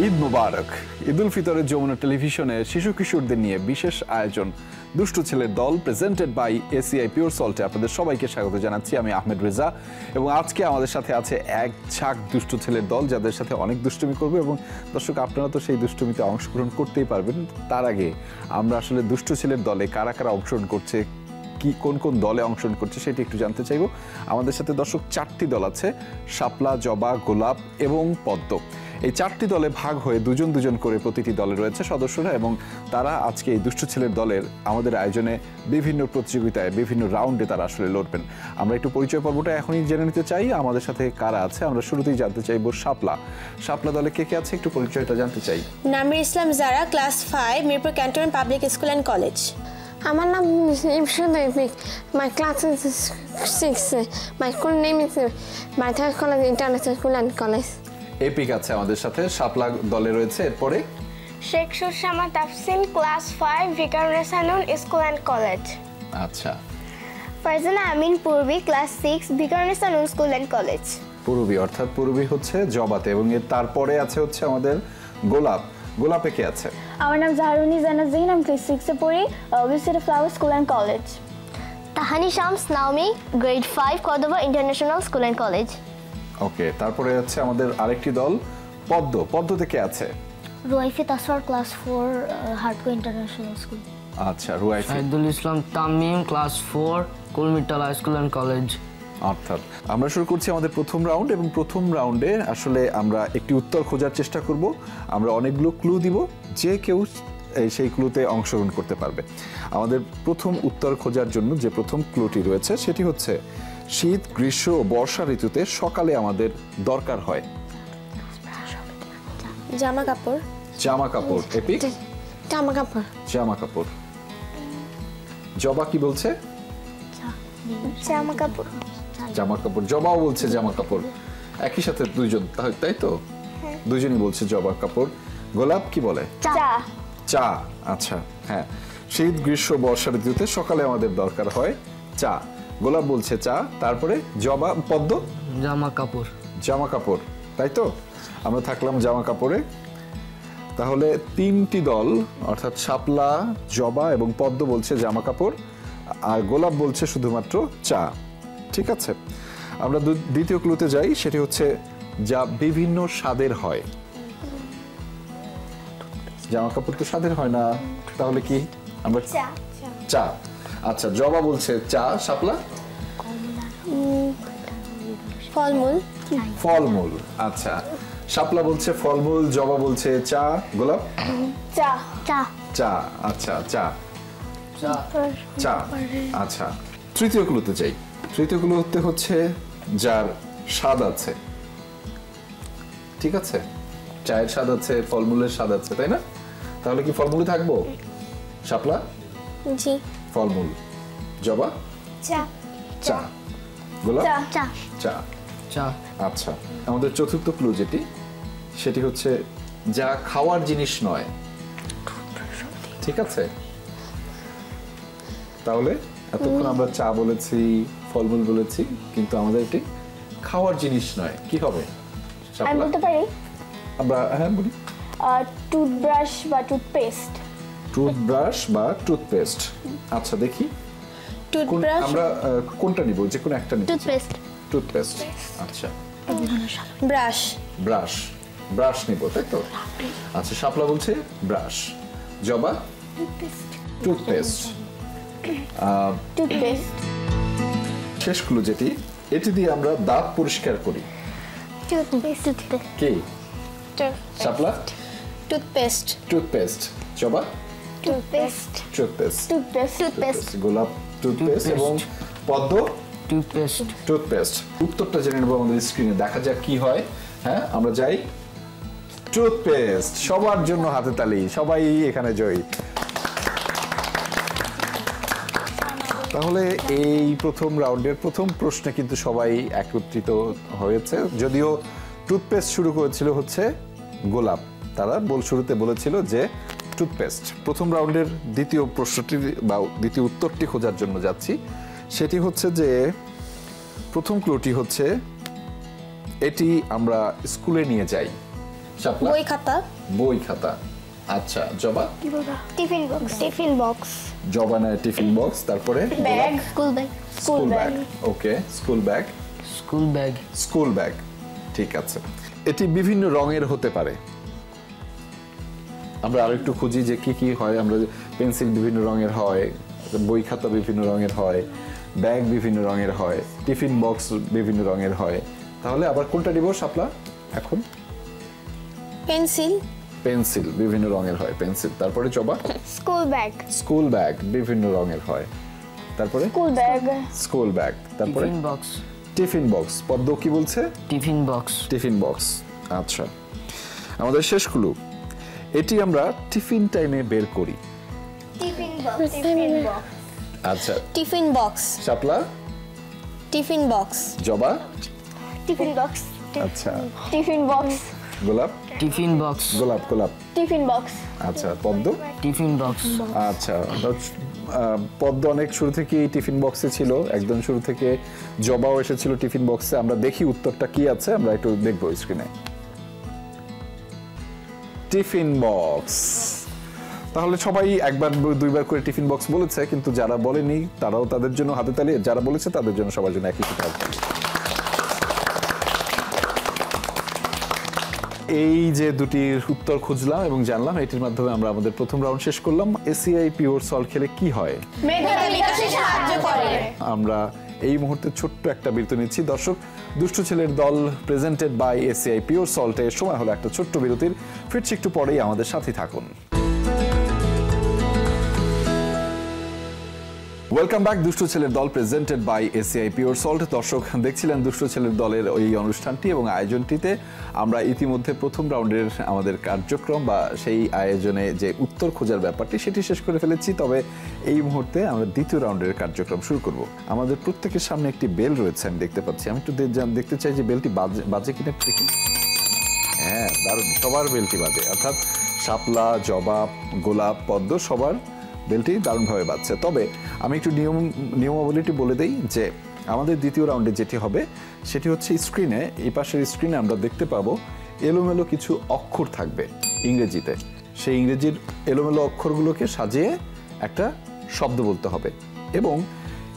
ঈদ মুবারক। ঈদ উল ফিতরের যমুনা টেলিভিশনে শিশু কিশোরদের নিয়ে বিশেষ আয়োজন দুষ্টু Chheler Dol presented by ACI pure সল্টে আপনাদের সবাইকে স্বাগত জানাচ্ছি। আমি আহমেদ রেজা এবং আজকে আমাদের সাথে আছে এক ঝাঁক দুষ্টু ছেলের দল যাদের সাথে অনেক দুষ্টুমি করবে এবং দর্শক আপনারা তো সেই দুষ্টুমিতে অংশগ্রহণ করতেই পারবেন। তার আগে আমরা আসলে দুষ্টু ছেলের দলে কারা কারা অংশগ্রহণ করছে, কি কোন কোন দলে অংশগ্রহণ করছে সেটি একটু জানতে চাইবো। আমাদের সাথে দর্শক 4টি দল আছে, শাপলা, জবা, গোলাপ এবং পদ্ম। এই 4টি দলে ভাগ হয়ে দুজন দুজন করে প্রতিটি দলে রয়েছে সদস্যরা এবং তারা আজকে এই দুষ্টু ছেলের দলের আমাদের আয়োজনে বিভিন্ন প্রতিযোগিতায় বিভিন্ন রাউন্ডে তারা আসলে লড়বেন। আমরা একটু পরিচয় পর্বটা এখনই জেনে নিতে চাই আমাদের সাথে কারা আছে। আমরা শুরুতেই জানতে চাইবো শাপলা দলে কে কে আছে একটু পরিচয়টা জানতে চাই। নামির ইসলাম জারা, class 5, Mirpur cantonment public school and college. আমার নাম ইমশুদ epic. My class is 6. My school name is মাইথা college international school and college. Epic আছে আমাদের সাথে, শাপলা দলে রয়েছে। এরপরে Sheikh সুরসামা তাফসিন, class 5, ভিকারুন্নেসানুন school and college. আচ্ছা। ফারজানা আমিন পূর্বী, ক্লাস 6, ভিকারুন্নেসানুন স্কুল অ্যান্ড কলেজ। পূর্বী অর্থাৎ পূর্বী হচ্ছে জবাতে এবং এর তারপরে আছে হচ্ছে আমাদের গোলাপে কে আছে? আমার নাম জাহারুনি জানা জাহিন, আমি ক্লাস 6 এ পড়ি, উইসিটা flower school and college. Tahani Shams Naomi, grade 5, Cordoba international school and college. Okay, তারপরে আছে আমাদের আরেকটি দল পদ্মতে কে আছে? রুয়াইফি তাসফার, ক্লাস 4, হার্টকো ইন্টারন্যাশনাল স্কুল। আচ্ছা, রুয়াইফি। শাহিদুল ইসলাম তামিম, ক্লাস 4, কুলমিটালা স্কুল অ্যান্ড কলেজ। অর্থাৎ আমরা শুরু করছি আমাদের প্রথম রাউন্ড এবং প্রথম রাউন্ডে আসলে আমরা একটি উত্তর খোঁজার চেষ্টা করব। আমরা অনেকগুলো ক্লু দিব, যে কেউ সেই ক্লুতে অংশগ্রহণ করতে পারবে। আমাদের প্রথম উত্তর খোঁজার জন্য যে প্রথম ক্লুটি রয়েছে সেটি হচ্ছে শীত, গ্রীষ্ম ও বর্ষা ঋতুতে সকালে আমাদের দরকার হয় জামা কাপড়। এপিক জামা কাপড়। জবা কি বলছে? জামা কাপড়। জবাও বলছে জামা কাপড়। একই সাথে দুইজন, তাই তো? দুইজনই বলছে জবা কাপড়। গোলাপ কি বলে? চা। আচ্ছা, হ্যাঁ, শীত, গ্রীষ্ম, বর্ষা ঋতুতে সকালে আমাদের দরকার হয় চা। গোলাপ বলছে চা। তারপরে পদ্ম জামা কাপড়, তাই তো? আমরা থাকলাম জামা কাপড়ে। তাহলে 3টি দল অর্থাৎ শাপলা, জবা এবং পদ্ম বলছে জামা কাপড় আর গোলাপ বলছে শুধুমাত্র চা। ঠিক আছে, আমরা দ্বিতীয় ক্লুতে যাই। সেটি হচ্ছে যা বিভিন্ন স্বাদের হয়। জামা কাপড় তো স্বাদের হয় না, তাহলে কি? আমরা চা। আচ্ছা, জবা বলছে চা, শাপলা ফলমূল। আচ্ছা, শাপলা বলছে ফলমূল, জবা বলছে চা, গোলাপ চা। আচ্ছা, চা। আচ্ছা, তৃতীয় ক্লুতে যাই। তৃতীয় ক্লুতে হচ্ছে যার স্বাদ আছে। ঠিক আছে, চায়ের স্বাদ আছে, ফলমূলের স্বাদ আছে, তাই না? তাহলে কি ফলমূলে থাকবো? শাপলা জি, ফলমূল। জবা চা। গোলাপ চা। আচ্ছা, আমাদের চতুর্থ ক্লু সেটি হচ্ছে যা খাওয়ার জিনিস নয়। ঠিক আছে, তাহলে এতক্ষণ আমরা চা বলেছি, ফলমূল বলেছি, কিন্তু আমাদের এটি খাওয়ার জিনিস নয়। কি হবে? আমি বলতে পারি, আমরা বলি টুথব্রাশ বা টুথপেস্ট। আচ্ছা, দেখি আমরা কোনটা নিব? যে কোনো একটা নিব। টুথপেস্ট। আচ্ছা, ব্রাশ নিব, তাই তো? আচ্ছা, শাপলা বলছে ব্রাশ, জবা টুথপেস্ট। শেষ ক্লু এটি দিয়ে আমরা দাঁত পরিষ্কার করি। কি? শাপলা টুথপেস্ট, জবা টুথপেস্ট, গোলাপ টুথপেস্ট এবং পদ্ম টুথপেস্ট। উত্তরটা জেনে নেব আমাদের স্ক্রিনে, দেখা যাক কি হয়। হ্যাঁ, আমরা যাই। টুথপেস্ট। সবার জন্য হাতে তালি, সবাই এখানে জয়ী। তাহলে এই প্রথম রাউন্ডের প্রথম প্রশ্নে কিন্তু সবাই একত্রিত হয়েছে, যদিও টুথপেস্ট শুরু করেছিল হচ্ছে গোলাপ। তারা শুরুতে বলেছিল যে টুথপেস্ট। প্রথম রাউন্ডের দ্বিতীয় প্রশ্নটি বা দ্বিতীয় উত্তরটি খোঁজার জন্য যাচ্ছি। সেটি হচ্ছে যে প্রথম ক্লুটি হচ্ছে এটি আমরা স্কুলে নিয়ে যাই। শাপলা বই খাতা বই খাতা আচ্ছা জবা টিফিন বক্স জবা নেয় টিফিন বক্স তারপরে bag school bag school bag okay school bag school bag school bag ঠিক আছে এটি বিভিন্ন রঙের হতে পারে আমরা আরেকটু খুঁজি যে কি কি হয় আমরা পেন্সিল বিভিন্ন রঙের হয় বই খাতা বিভিন্ন রঙের হয় ব্যাগ বিভিন্ন রঙের হয় টিফিন বক্স বিভিন্ন রঙের হয় তাহলে আবার কোনটা দিব শাপলা এখন পেন্সিল পেন্সিল বিভিন্ন রঙের হয় পেন্সিল তারপরে জবা স্কুল ব্যাগ বিভিন্ন রঙের হয় তারপরে স্কুল ব্যাগ তারপরে টিফিন বক্স টিফিন বক্স পদ্ম কি বলছে টিফিন বক্স টিফিন বক্স আচ্ছা আমাদের শেষ ক্লু এটি আমরা টিফিন টাইমে বের করি আচ্ছা টিফিন বক্স শাপলা টিফিন বক্স জবা টিফিন বক্স আচ্ছা টিফিন বক্স গোলাপ টিফিন বক্স গোলাপ টিফিন বক্স আচ্ছা পদ্ম টিফিন বক্স আচ্ছা পদ্ম অনেক শুরু থেকে টিফিন বক্সে ছিল একদম শুরু থেকে জবাও এসেছিল টিফিন বক্সে আমরা দেখি উত্তরটা কি আছে আমরা একটু দেখবো স্ক্রিনে টিফিন বক্স তাহলে সবাই একবার দুইবার করে টিফিন বক্স বলেছে কিন্তু যারা বলেনি তারাও তাদের জন্য হাতে তালি যারা বলেছে তাদের জন্য সবার জন্য একই হাতে তালি এই যে দুটির উত্তর খুঁজলাম এবং জানলাম এটির মাধ্যমে আমরা আমাদের প্রথম রাউন্ড শেষ করলাম এসিআই পিওর সল্ট খেলে কি হয় মেধা বিকাশে সাহায্য করে আমরা এই মুহূর্তে ছোট্ট একটা বিরতি নিচ্ছি দর্শক দুষ্ট Chheler Dol presented by ACI pure সল্টের সময় হলো একটা ছোট্ট বিরতির ফিরছি একটু পরেই আমাদের সাথে থাকুন welcome back Dushtu Chheler Dol presented by ACI pure salt দর্শক দেখছিলেন দুষ্ট ছেলের দলের এই অনুষ্ঠানটি এবং আয়োজনটিতে আমরা ইতিমধ্যে প্রথম রাউন্ডের আমাদের কার্যক্রম বা সেই আয়োজনে যে উত্তর খোঁজার ব্যাপারটি সেটি শেষ করে ফেলেছি তবে এই মুহূর্তে আমরা দ্বিতীয় রাউন্ডের কার্যক্রম শুরু করব আমাদের প্রত্যেকের সামনে একটি বেল রয়েছে আমি দেখতে পাচ্ছি আমি একটু দেখতে চাই যে বেলটি বাজে কিনা দেখি হ্যাঁ দারুণ সবার বেলটি বাজে অর্থাৎ শাপলা জবা গোলাপ পদ্ম সবার বেলটি দারুণভাবে বাজছে তবে আমি একটু নিয়মাবলীটি বলে দেই যে আমাদের দ্বিতীয় রাউন্ডে যেটি হবে সেটি হচ্ছে স্ক্রিনে এই পাশের স্ক্রিনে আমরা দেখতে পাবো এলোমেলো কিছু অক্ষর থাকবে ইংরেজিতে সেই ইংরেজির এলোমেলো অক্ষরগুলোকে সাজিয়ে একটা শব্দ বলতে হবে এবং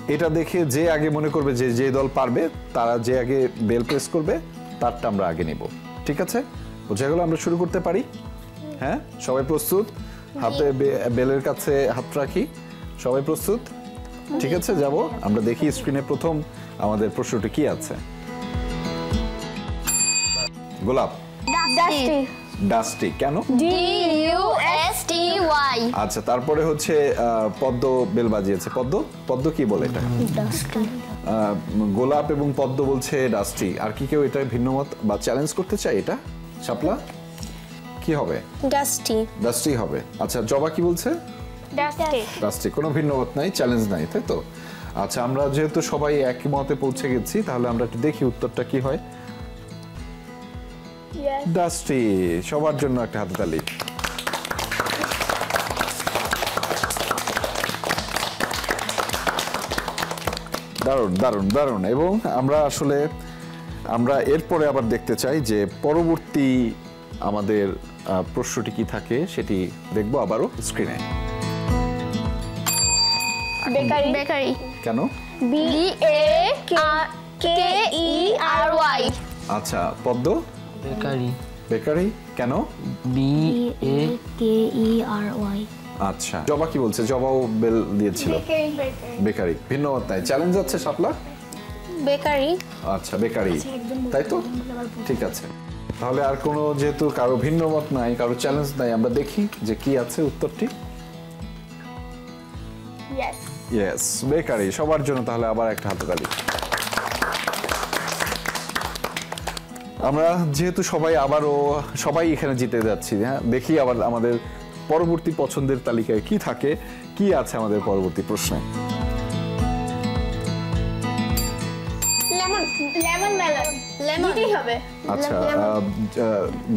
এটা দেখে যে আগে মনে করবে যে দল পারবে তারা যে আগে বেল প্রেস করবে তারটা আমরা আগে নিব ঠিক আছে বোঝা গেল আমরা শুরু করতে পারি হ্যাঁ সবাই প্রস্তুত হাতে বেলের কাছে হাত রাখি সবাই প্রস্তুত ঠিক আছে যাব আমরা দেখি স্ক্রিনে প্রথম আমাদের প্রশ্নটি কি আছে গোলাপ ডাস্টি কেন DUSTY আচ্ছা তারপরে হচ্ছে পদ্ম বেল বাজিয়েছে পদ্ম কি বলে এটা গোলাপ এবং পদ্ম বলছে ডাস্টি আর কি কেউ এটা ভিন্ন মত বা চ্যালেঞ্জ করতে চায় এটা শাপলা কি হবে ডাস্টি হবে আচ্ছা জবা কি বলছে ডাস্টি কোনো ভিন্ন মত নাই চ্যালেঞ্জ নাই তাই তো আচ্ছা আমরা যেহেতু সবাই একই মতে পৌঁছে গেছি তাহলে আমরা একটু দেখি উত্তরটা কি হয় ডাস্টি সবার জন্য একটা হাততালি দারুণ দারুণ দারুণ এবং আমরা এরপরে আবার দেখতে চাই যে পরবর্তী আমাদের প্রশ্নটি কি থাকে সেটি দেখবো আবারও স্ক্রিনে বেকারি কেন BAKERY আচ্ছা পদ্ম বেকারি বেকারি কেন BAKERY আচ্ছা জবা কি বলছে জবাও বেল দিয়েছিল বেকারি ভিন্ন মত নাই চ্যালেঞ্জ আছে শাপলা বেকারি আচ্ছা বেকারি তাই তো ঠিক আছে তাহলে আর কোনো যেহেতু কারো ভিন্ন মত নাই কারো চ্যালেঞ্জ নাই আমরা দেখি যে কি আছে উত্তরটি ইয়েস বেকারি সবার জন্য তাহলে আবার একটা হাততালি আমরা যেহেতু সবাই এখানে জিতে যাচ্ছি হ্যাঁ দেখি আবার আমাদের পরবর্তী পছন্দের তালিকায় কি থাকে কি আছে আমাদের পরবর্তী প্রশ্নে লেমন মেলন দুটোই হবে আচ্ছা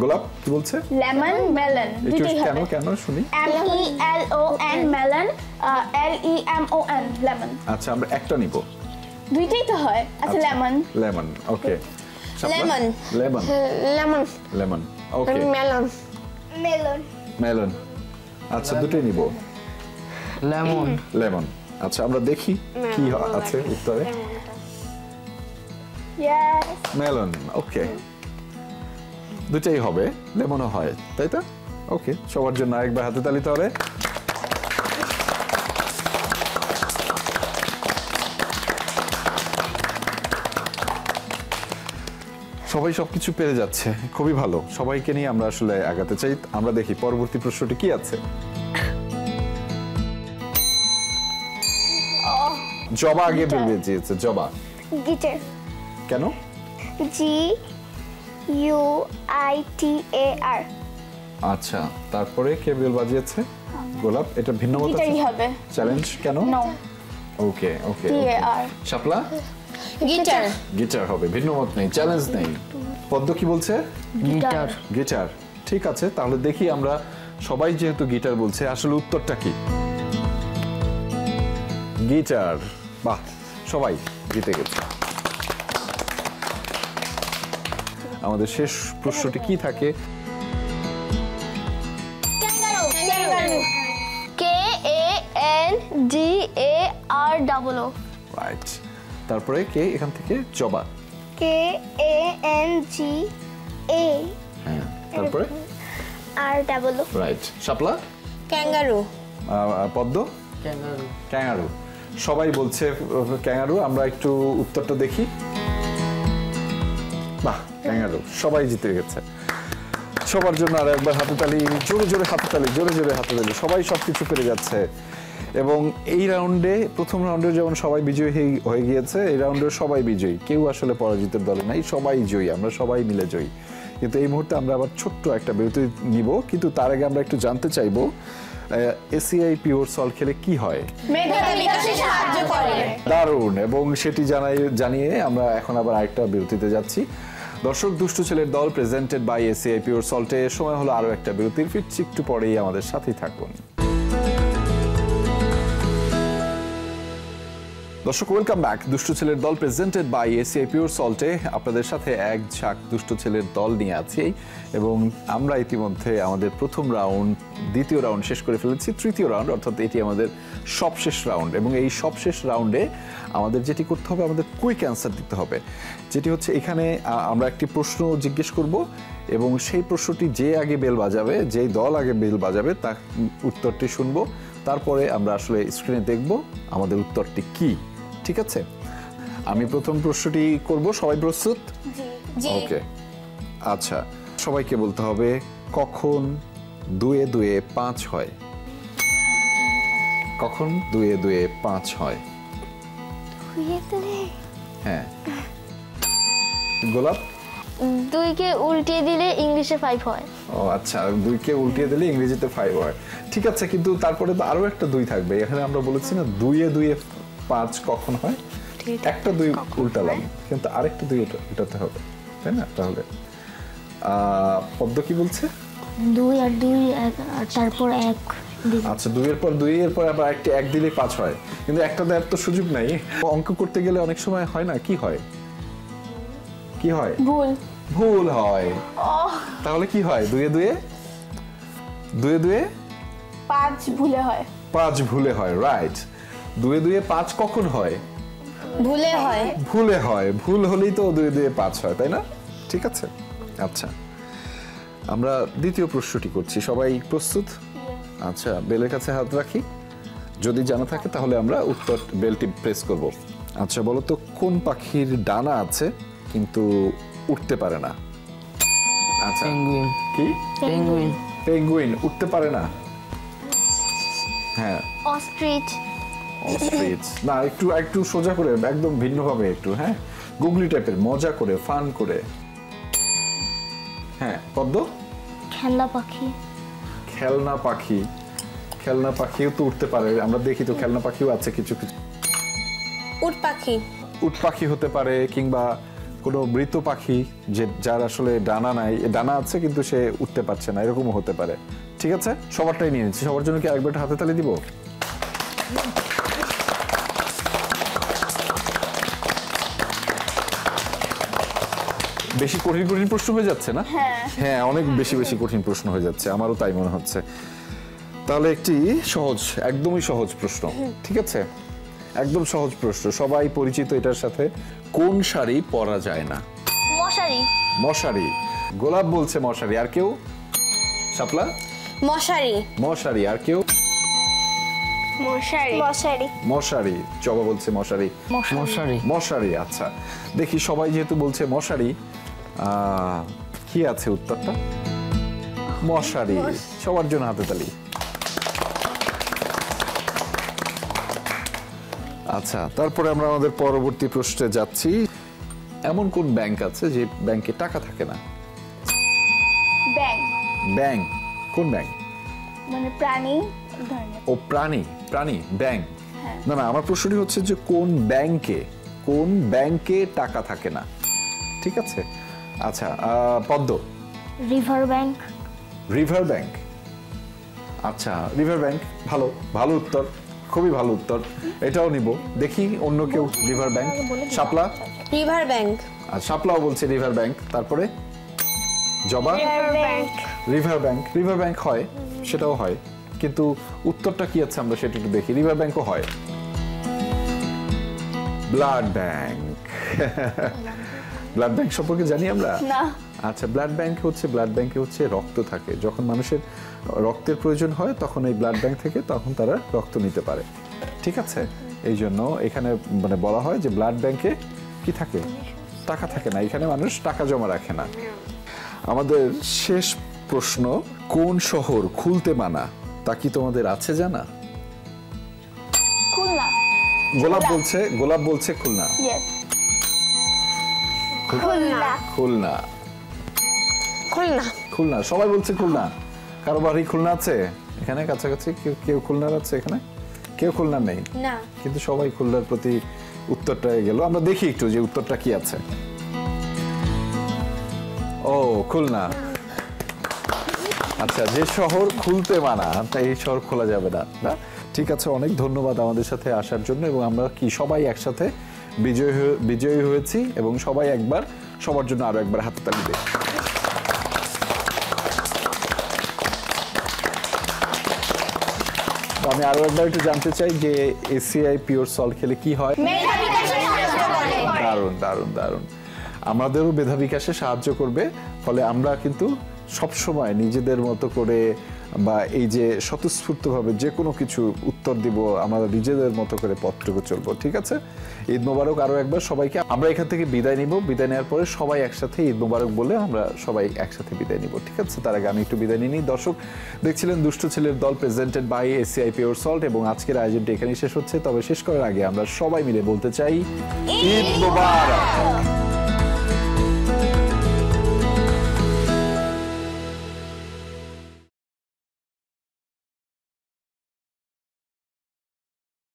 গোলাপ কি বলছে লেমন মেলন দুটোই হবে কেন শুনি MELON মেলন LEMON লেমন আচ্ছা আমরা একটা নিব দুইটাই তো হয় আচ্ছা লেমন লেমন ওকে লেমন লেমন লেমন লেমন ওকে মেলন মেলন মেলন আচ্ছা দুটোই নিব লেমন লেমন আচ্ছা আমরা দেখি কি আছে উত্তরে ইয়েস মেলন ওকে দুটাই হবে লেমনও হয় তাই তো ওকে সবার জন্য আরেকবার হাতে তালি তাহলে সবাই সবকিছু পেরে যাচ্ছে খুবই ভালো সবাইকে নিয়ে আমরা আসলে আগাতে চাই আমরা দেখি পরবর্তী প্রশ্নটি কি আছে জবা আগে বেরিয়ে দিয়েছে জবা গিটার কেন GUITAR আচ্ছা তারপরে কে বেল বাজিয়েছে গোলাপ এটা ভিন্ন মত গিটারই হবে চ্যালেঞ্জ কেন নো ওকে ওকে TAR শাপলা গিটার গিটার হবে ভিন্ন মত নেই চ্যালেঞ্জ নেই পদ্ম কি বলছে গিটার গিটার ঠিক আছে তাহলে দেখি আমরা সবাই যেহেতু গিটার বলছে আসলে উত্তরটা কি গিটার বাহ সবাই জিতে গেছে আমাদের শেষ প্রশ্নটি কি থাকে KANGAROO রাইট তারপরে কে এখান থেকে জবা KANGAROO হ্যাঁ তারপরে রাইট শাপলা ক্যাঙ্গারু পদ্ম ক্যাঙ্গারু ক্যাঙ্গারু সবাই বলছে ক্যাঙ্গারু আমরা একটু উত্তরটা দেখি বাহ ক্যাঙ্গারু সবাই জিতে গেছে সবার জন্য আর একবার হাতে তালি জোরে জোরে হাতে তালি জোরে জোরে হাতে তালি সবাই সবকিছু পেরে যাচ্ছে এবং এই রাউন্ডে প্রথম রাউন্ডে যেমন সবাই বিজয়ী হয়ে গিয়েছে এই রাউন্ডে সবাই বিজয়ী কেউ আসলে পরাজিতের দলে নাই সবাই জয়ী আমরা সবাই মিলে জয়ী কিন্তু এই মুহূর্তে আমরা আবার ছোট্ট একটা বিরতি নিব কিন্তু তার আগে আমরা একটু জানতে চাইবো এসিআই পিওর সল্ট খেলে কি হয় মেধাবী বিকাশে সাহায্য করে দারুণ এবং সেটি জানিয়ে আমরা এখন আবার আরেকটা বিরতিতে যাচ্ছি দর্শক দুষ্টু Chheler Dol presented by ACI pure সল্টে সময় হলো আরো একটা বিরতির ফিরছি একটু পরেই আমাদের সাথেই থাকুন দর্শক ওয়েলকাম ব্যাক দুষ্টু Chheler Dol presented by ACI pure সল্টে আপনাদের সাথে এক ঝাঁক দুষ্টু ছেলের দল নিয়ে আছি এবং আমরা ইতিমধ্যে আমাদের প্রথম রাউন্ড দ্বিতীয় রাউন্ড শেষ করে ফেলেছি তৃতীয় রাউন্ড অর্থাৎ এটি আমাদের সবশেষ রাউন্ড এবং এই সবশেষ রাউন্ডে আমাদের যেটি করতে হবে আমাদের কুইক অ্যান্সার দিতে হবে যেটি হচ্ছে এখানে আমরা একটি প্রশ্ন জিজ্ঞেস করব এবং সেই প্রশ্নটি যে আগে বেল বাজাবে যেই দল আগে বেল বাজাবে তার উত্তরটি শুনবো তারপরে আমরা আসলে স্ক্রিনে দেখব আমাদের উত্তরটি কি ঠিক আছে আমি প্রথম প্রশ্নটি করব সবাই প্রস্তুত জি ওকে আচ্ছা সবাইকে বলতে হবে কখন 2 2 5 হয় কখন 2 2 5 হয় হ্যাঁ গোলাপ 2 কে উল্টিয়ে দিলে ইংলিশে 5 হয় ও আচ্ছা 2 কে উল্টিয়ে দিলে ইংরেজিতে 5 হয় ঠিক আছে কিন্তু তারপরে তো আরো একটা 2 থাকবে এখানে আমরা বলেছি না 2 2 5 কখন হয় একটা 2 উল্টালাম কিন্তু আরেকটা 2 উল্টাতে হবে তাই না তাহলে পদ্ম কি বলছে 2 আর 2 আর তারপর 1 আচ্ছা 2 এর পর 2 এর পর আবার একটা 1 দিলে 5 হয় কিন্তু একটা দেওয়ার তো সুযোগ নাই অঙ্ক করতে গেলে অনেক সময় হয় না কি হয় কি হয় ভুল হয় তাহলে কি হয় 2 2 5 ভুলে হয় 5 ভুলে হয় রাইট 2 2 5 কখন হয় ভুলে হয় ভুলে হয় ভুল হলেই তো 2 2 5 হয় তাই না ঠিক আছে আচ্ছা আমরা দ্বিতীয় প্রশ্নটি করছি সবাই প্রস্তুত আচ্ছা বেলের কাছে হাত রাখি যদি জানা থাকে তাহলে আমরা উত্তর বেলটি প্রেস করব আচ্ছা বলো তো কোন পাখির ডানা আছে কিন্তু উঠতে পারে না আচ্ছা পেঙ্গুইন কি পেঙ্গুইন পেঙ্গুইন উঠতে পারে না হ্যাঁ অস্ট্রিচ অস্ট্রিচ না একটু একটু সোজা করে একদম ভিন্নভাবে একটু হ্যাঁ গুগলি টাইপের মজা করে ফান করে হ্যাঁ পদ্ম খেলনা পাখি খেলনা পাখি খেলনা পাখিও তো উঠতে পারে আমরা দেখি তো খেলনা পাখিও আছে কিছু কিছু উট পাখি উট পাখি হতে পারে কিংবা কোনো মৃত পাখি যে যার আসলে ডানা নাই ডানা আছে কিন্তু সে উঠতে পারছে না এরকমও হতে পারে ঠিক আছে সবারটাই নিয়ে নিচ্ছি সবার জন্য কি আরেকবার হাতে তালি দিব বেশি কঠিন কঠিন প্রশ্ন হয়ে যাচ্ছে না? হ্যাঁ, অনেক বেশি বেশি কঠিন প্রশ্ন হয়ে যাচ্ছে, আমারও তাই মনে হচ্ছে। তাহলে একটি সহজ, একদমই সহজ প্রশ্ন, ঠিক আছে? একদম সহজ প্রশ্ন, সবাই পরিচিত এটার সাথে। কোন শাড়ি পরা যায় না? মশারি। মশারি। গোলাপ বলছে মশারি, আর কেউ? শাপলা? মশারি। মশারি। আর কেউ? মশারি। মশারি। মশারি। জবা বলছে মশারি। মশারি। মশারি, আচ্ছা। দেখি সবাই যেহেতু বলছে মশারি, কি আছে উত্তরটা? মশারি। সবার জন্য হাতে তালি। আচ্ছা, তারপরে আমরা আমাদের পরবর্তী প্রশ্নে যাচ্ছি। এমন কোন ব্যাংক আছে যে ব্যাংকে টাকা থাকে না? Bank bank. কোন ব্যাংক? মানে প্রাণী ধরনের। ও প্রাণী, প্রাণী ব্যাংক। না না, আমার প্রশ্নটি হচ্ছে যে কোন ব্যাংকে টাকা থাকে না, ঠিক আছে? আচ্ছা, পদ্ম? River bank. River bank. আচ্ছা, রিভার ব্যাংক, ভালো ভালো উত্তর, খুবই ভালো উত্তর, এটাও নিব। দেখি অন্য কেউ। River bank. Shapla? River bank. আর শাপলাও বলছে রিভার ব্যাংক। তারপরে জবা? River bank. রিভার ব্যাংক হয়, সেটাও হয়, কিন্তু উত্তরটা কি আছে আমরা সেটা একটু দেখি। রিভার ব্যাংকও হয়। Blood bank. ব্লাড ব্যাংক সম্পর্কে জানি আমরা না। আচ্ছা, ব্লাড ব্যাংকে হচ্ছে রক্ত থাকে। যখন মানুষের রক্তের প্রয়োজন হয় তখন এই ব্লাড ব্যাংক থেকে তখন তারা রক্ত নিতে পারে, ঠিক আছে? এই জন্য এখানে মানে বলা হয় যে ব্লাড ব্যাংকে কি থাকে? টাকা থাকে না, এখানে মানুষ টাকা জমা রাখে না। আমাদের শেষ প্রশ্ন, কোন শহর খুলতে মানা তা কি তোমাদের আছে জানা? খুলনা। গোলাপ বলছে খুলনা। ইয়েস। খুলনা। খুলনা। খুলনা। খুলনা, সবাই বলছে খুলনা। কারো বাড়ি খুলনা আছে এখানে কাছাকাছি? কেউ খুলনার আছে এখানে? কেউ খুলনা নেই, না। কিন্তু সবাই খুলনার প্রতি উত্তরটা গেল। আমরা দেখি একটু যে উত্তরটা কি আছে। ও, খুলনা। আচ্ছা, যে শহর খুলতে মানা তাই এই শহর খোলা যাবে না, না? ঠিক আছে, অনেক ধন্যবাদ আমাদের সাথে আসার জন্য। এবং আমরা কি সবাই একসাথে বিজয়ী হয়েছি, এবং সবাই একবার সবার জন্য আরো একবার হাততালি দেয়। আমি আরো একবার একটু জানতে চাই যে এসিআই পিওর সল্ট খেলে কি হয়? দারুণ দারুণ দারুণ। আমাদেরও মেধা বিকাশে সাহায্য করবে, ফলে আমরা কিন্তু সবসময় নিজেদের মতো করে বা এই যে স্বতঃস্ফূর্তভাবে যে কোনো কিছু উত্তর দিব, আমরা নিজেদের মতো করে পথটুকু চলবো, ঠিক আছে? ঈদ মোবারক আরো একবার সবাইকে। আমরা এখান থেকে বিদায় নিব, বিদায় নেওয়ার পরে সবাই একসাথে ঈদ মোবারক বলে আমরা সবাই একসাথে বিদায় নিব, ঠিক আছে? তার আগে আমি একটু বিদায় নিই। দর্শক, দেখছিলেন Dushtu Chheler Dol presented by ACI pure salt, এবং আজকের আয়োজনটি এখানেই শেষ হচ্ছে। তবে শেষ করার আগে আমরা সবাই মিলে বলতে চাই ঈদ মোবারক।